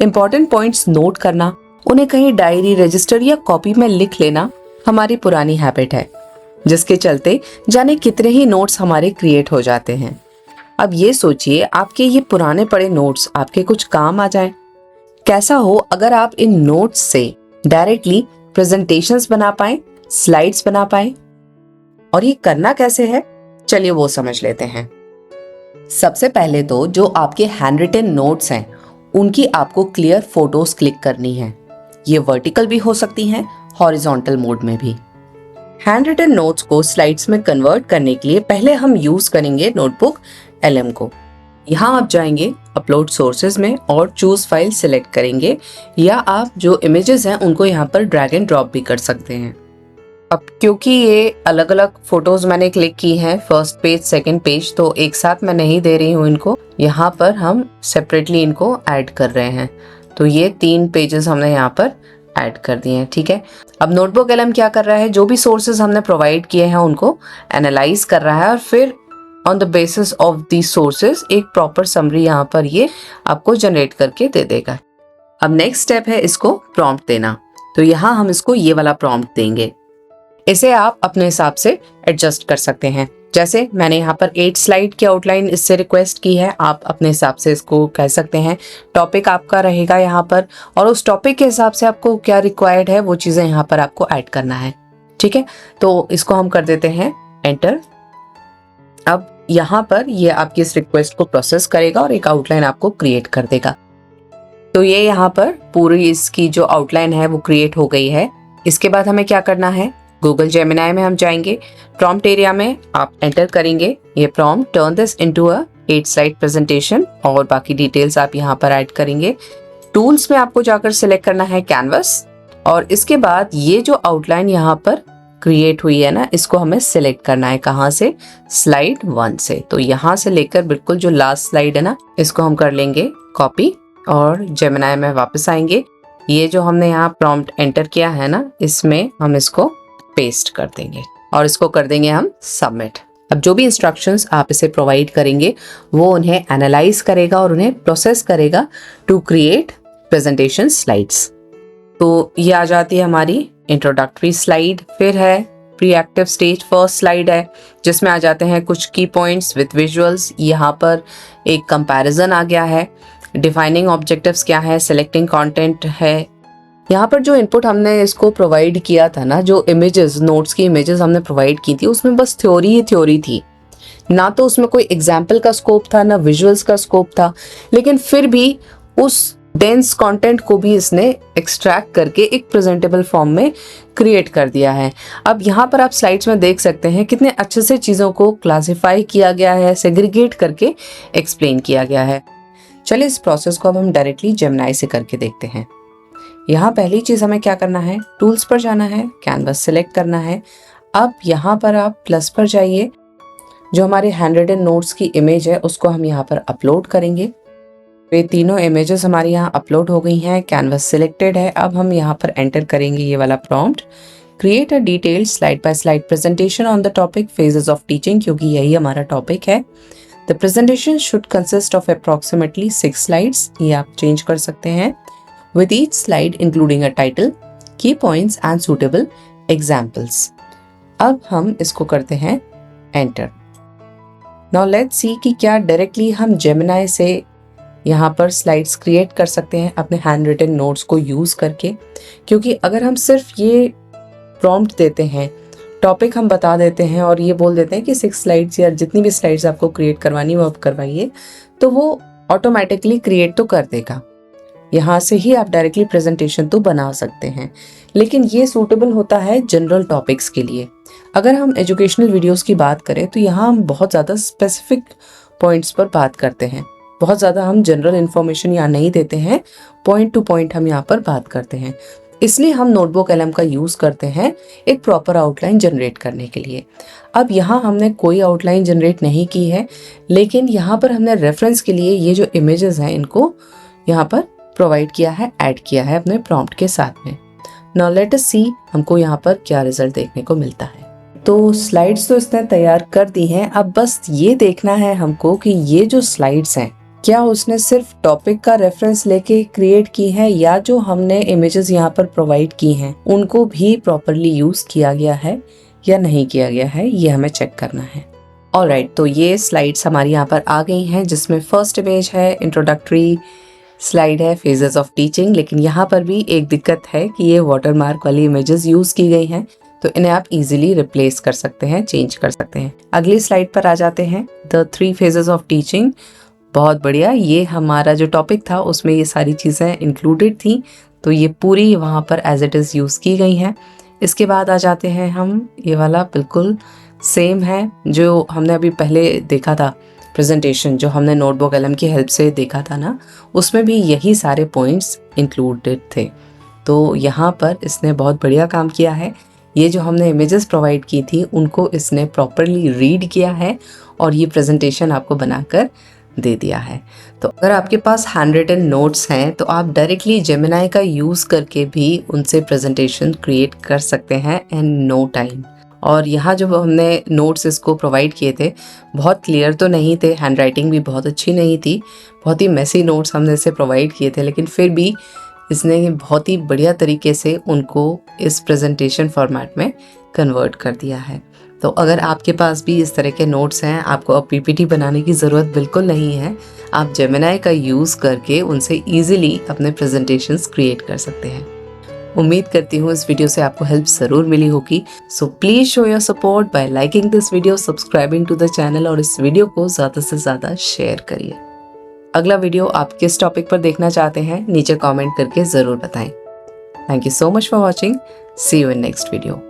Important points note करना, उन्हें कहीं डायरी, रजिस्टर या कॉपी में लिख लेना हमारी पुरानी हैबिट है, जिसके चलते जाने कितने ही नोट्स हमारे क्रिएट हो जाते हैं। अब ये सोचिए आपके ये पुराने पड़े नोट्स आपके कुछ काम आ जाएं। कैसा हो अगर आप इन नोट्स से डायरेक्टली प्रेजेंटेशंस बना पाएं, स्लाइड्स बना पाएं। और ये करना कैसे है, चलिए वो समझ लेते हैं। सबसे पहले तो जो आपके हैंड रिटन नोट्स हैं उनकी आपको क्लियर फोटोज क्लिक करनी है। ये वर्टिकल भी हो सकती हैं, हॉरिजॉन्टल मोड में भी। हैंड रिटन नोट्स को स्लाइड्स में कन्वर्ट करने के लिए पहले हम यूज करेंगे नोटबुक LM को। यहाँ आप जाएंगे अपलोड सोर्सेज में और चूज फाइल सिलेक्ट करेंगे, या आप जो इमेजेस हैं उनको यहाँ पर ड्रैग एंड ड्रॉप भी कर सकते हैं। अब क्योंकि ये अलग अलग फोटोज मैंने क्लिक की हैं, फर्स्ट पेज, सेकंड पेज, तो एक साथ मैं नहीं दे रही हूँ इनको, यहाँ पर हम सेपरेटली इनको ऐड कर रहे हैं। तो ये 3 पेजेस हमने यहाँ पर ऐड कर दिए हैं, ठीक है। अब नोटबुक LM क्या कर रहा है, जो भी सोर्सेज हमने प्रोवाइड किए हैं उनको एनालाइज कर रहा है और फिर on the basis of the sources एक प्रॉपर समरी यहाँ पर ये आपको जनरेट करके दे देगा। अब नेक्स्ट स्टेप है इसको प्रॉम्प्ट देना। तो यहाँ हम इसको ये वाला प्रॉम्प्ट देंगे। इसे आप अपने हिसाब से एडजस्ट कर सकते हैं। जैसे मैंने यहाँ पर 8 स्लाइड की आउटलाइन इससे रिक्वेस्ट की है, आप अपने हिसाब से इसको कह सकते हैं। टॉपिक आपका रहेगा यहाँ पर, और उस टॉपिक के हिसाब से आपको क्या रिक्वायर्ड है वो चीज़ें यहाँ पर आपको ऐड करना है, ठीक है। तो इसको हम कर देते हैं एंटर। अब यहाँ पर ये आपकी इस रिक्वेस्ट को प्रोसेस करेगा और एक आउटलाइन आपको क्रिएट कर देगा। तो ये यहाँ पर पूरी इसकी जो आउटलाइन है वो क्रिएट हो गई है। इसके बाद हमें क्या करना है, गूगल जेमिनाई में हम जाएंगे, प्रॉम्प्ट एरिया में आप एंटर करेंगे ये prompt, turn this into a 8 slide presentation, और बाकी डिटेल्स आप यहाँ पर ऐड करेंगे। टूल्स में आपको जाकर सिलेक्ट करना है कैनवस, और इसके बाद ये जो आउटलाइन यहाँ पर क्रिएट हुई है ना, इसको हमें सिलेक्ट करना है। कहाँ से, स्लाइड 1 से। तो यहाँ से लेकर बिल्कुल जो लास्ट स्लाइड है ना, इसको हम कर लेंगे कॉपी और जेमिनाई में वापस आएंगे। ये जो हमने यहाँ प्रॉम्प्ट एंटर किया है ना, इसमें हम इसको पेस्ट कर देंगे और इसको कर देंगे हम सबमिट। अब जो भी इंस्ट्रक्शंस आप इसे प्रोवाइड करेंगे वो उन्हें एनालाइज करेगा और उन्हें प्रोसेस करेगा टू क्रिएट प्रेजेंटेशन स्लाइड्स। तो ये आ जाती है हमारी इंट्रोडक्टरी स्लाइड। फिर है pre active stage, first slide है जिसमें आ जाते हैं कुछ की पॉइंट्स विद विजुअल्स। यहाँ पर एक कंपैरिजन आ गया है, डिफाइनिंग ऑब्जेक्टिव्स क्या है, सिलेक्टिंग कंटेंट है। यहाँ पर जो इनपुट हमने इसको प्रोवाइड किया था ना, जो इमेजेस, नोट्स की इमेजेस हमने प्रोवाइड की थी, उसमें बस थ्योरी ही थ्योरी थी, ना तो उसमें कोई एग्जाम्पल का स्कोप था, ना विजुअल्स का स्कोप था। लेकिन फिर भी उस डेंस कंटेंट को भी इसने एक्सट्रैक्ट करके एक प्रेजेंटेबल फॉर्म में क्रिएट कर दिया है। अब यहाँ पर आप स्लाइड्स में देख सकते हैं कितने अच्छे से चीज़ों को क्लासिफाई किया गया है, सेग्रीगेट करके एक्सप्लेन किया गया है। चलिए इस प्रोसेस को अब हम डायरेक्टली जेमिनाई से करके देखते हैं। यहाँ पहली चीज़ हमें क्या करना है, टूल्स पर जाना है, कैनवस सिलेक्ट करना है। अब यहाँ पर आप प्लस पर जाइए, जो हमारे हैंड रिटन नोट्स की इमेज है उसको हम यहाँ पर अपलोड करेंगे। ये तीनों इमेजेस हमारी यहाँ अपलोड हो गई हैं, कैनवस सिलेक्टेड है। अब हम यहाँ पर एंटर करेंगे ये वाला prompt, create a detailed slide bye slide presentation on the topic phases of teaching, क्योंकि यही हमारा टॉपिक है। The presentation should consist of approximately 6 slides, ये आप चेंज कर सकते हैं, with each slide including a title, key points and suitable examples. अब हम इसको करते हैं एंटर। Now let's see कि क्या डायरेक्टली हम जेमिनाई से यहाँ पर स्लाइड्स क्रिएट कर सकते हैं अपने हैंड रिटन नोट्स को यूज़ करके। क्योंकि अगर हम सिर्फ ये प्रॉम्प्ट देते हैं, टॉपिक हम बता देते हैं और ये बोल देते हैं कि 6 स्लाइड्स या जितनी भी स्लाइड्स आपको क्रिएट करवानी वो आप करवाइए, तो वो ऑटोमेटिकली क्रिएट तो कर देगा। यहाँ से ही आप डायरेक्टली प्रेजेंटेशन तो बना सकते हैं, लेकिन ये सूटेबल होता है जनरल टॉपिक्स के लिए। अगर हम एजुकेशनल वीडियोस की बात करें तो यहाँ हम बहुत ज़्यादा स्पेसिफिक पॉइंट्स पर बात करते हैं, बहुत ज़्यादा हम जनरल इन्फॉर्मेशन यहाँ नहीं देते हैं, पॉइंट टू पॉइंट हम यहाँ पर बात करते हैं। इसलिए हम नोटबुक LM का यूज़ करते हैं एक प्रॉपर आउटलाइन जनरेट करने के लिए। अब यहाँ हमने कोई आउटलाइन जनरेट नहीं की है, लेकिन यहाँ पर हमने रेफरेंस के लिए ये जो इमेजेस हैं इनको यहाँ पर प्रोवाइड किया है, ऐड किया है अपने प्रॉम्प्ट के साथ में। नाउ लेट अस सी हमको यहाँ पर क्या रिजल्ट देखने को मिलता है। तो स्लाइड्स तो इसने तैयार कर दी हैं, अब बस ये देखना है हमको कि ये जो स्लाइड्स हैं क्या उसने सिर्फ टॉपिक का रेफरेंस लेके क्रिएट की है या जो हमने इमेजेस यहाँ पर प्रोवाइड की हैं उनको भी प्रॉपरली यूज किया गया है या नहीं किया गया है, ये हमें चेक करना है। ऑलराइट, तो ये स्लाइड्स हमारी यहाँ पर आ गई हैं जिसमें फर्स्ट इमेज है इंट्रोडक्टरी स्लाइड है फेजेस ऑफ टीचिंग, लेकिन यहाँ पर भी एक दिक्कत है कि ये वाटरमार्क वाली इमेजेस यूज की गई हैं, तो इन्हें आप इजीली रिप्लेस कर सकते हैं, चेंज कर सकते हैं। अगली स्लाइड पर आ जाते हैं, द 3 फेजेस ऑफ टीचिंग। बहुत बढ़िया, ये हमारा जो टॉपिक था उसमें ये सारी चीज़ें इंक्लूडेड थी, तो ये पूरी वहाँ पर एज इट इज़ यूज़ की गई हैं। इसके बाद आ जाते हैं हम, ये वाला बिल्कुल सेम है जो हमने अभी पहले देखा था प्रेजेंटेशन, जो हमने नोटबुक कलम की हेल्प से देखा था ना, उसमें भी यही सारे पॉइंट्स इंक्लूडेड थे। तो यहाँ पर इसने बहुत बढ़िया काम किया है। ये जो हमने इमेजेस प्रोवाइड की थी उनको इसने प्रॉपरली रीड किया है और ये प्रेजेंटेशन आपको बनाकर दे दिया है। तो अगर आपके पास हैंड रिटन नोट्स हैं तो आप डायरेक्टली जेमिनाई का यूज़ करके भी उनसे प्रेजेंटेशन क्रिएट कर सकते हैं इन नो टाइम। और यहाँ जो हमने नोट्स इसको प्रोवाइड किए थे बहुत क्लियर तो नहीं थे, हैंड राइटिंग भी बहुत अच्छी नहीं थी, बहुत ही मैसी नोट्स हमने इसे प्रोवाइड किए थे, लेकिन फिर भी इसने बहुत ही बढ़िया तरीके से उनको इस प्रेजेंटेशन फॉर्मेट में कन्वर्ट कर दिया है। तो अगर आपके पास भी इस तरह के नोट्स हैं, आपको अब पीपीटी बनाने की ज़रूरत बिल्कुल नहीं है, आप जेमिनाई का यूज़ करके उनसे ईजिली अपने प्रेजेंटेशंस क्रिएट कर सकते हैं। उम्मीद करती हूँ इस वीडियो से आपको हेल्प ज़रूर मिली होगी। So please show your support by liking this video, subscribing to the channel और इस वीडियो को ज़्यादा से ज़्यादा शेयर करिए। अगला वीडियो आप किस टॉपिक पर देखना चाहते हैं नीचे कमेंट करके ज़रूर बताएं। Thank you so much for watching. See you in next video.